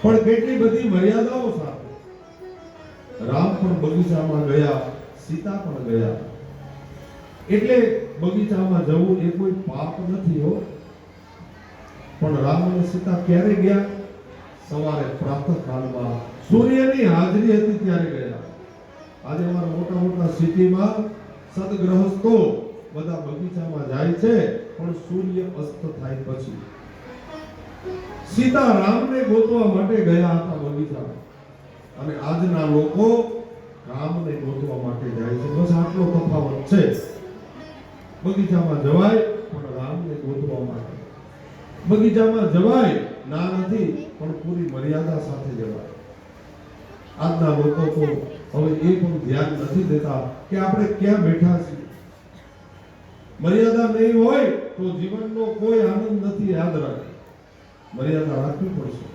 પણ કેટલી બધી મર્યાદાઓ સાથે રામ પણ બગીચામાં ગયા, સીતા પણ ગયા. એટલે બગીચામાં જવું એ કોઈ પાપ નથી હો. પણ રામ અને સીતા ક્યારે ગયા? સવારે પ્રાતઃકાળમાં સૂર્યની હાજરી હતી ત્યારે ગયા. આજે અમારા મોટા મોટા સિટીમાં સદગ્રહસ્થો બધા બગીચામાં જાય છે, પણ સૂર્ય અસ્ત થાય પછી. સીતા રામને ગોતવા માટે ગયા હતા બગીચામાં, અને આજના લોકો રામને ગોતવા માટે જાય છે. બસ આટલો તફાવત છે. બગીચામાં જવાય પણ રામને ગોતવા માટે. બગીચામાં જવાય ના નથી, પણ પૂરી મર્યાદા સાથે જવાય. આજના લોકો તો હવે એ પણ ધ્યાન નથી દેતા કે આપણે ક્યાં બેઠા છીએ. મર્યાદા નહીં હોય તો જીવનનો કોઈ આનંદ નથી. યાદ રાખો, મર્યાદા રાખવી પડશે.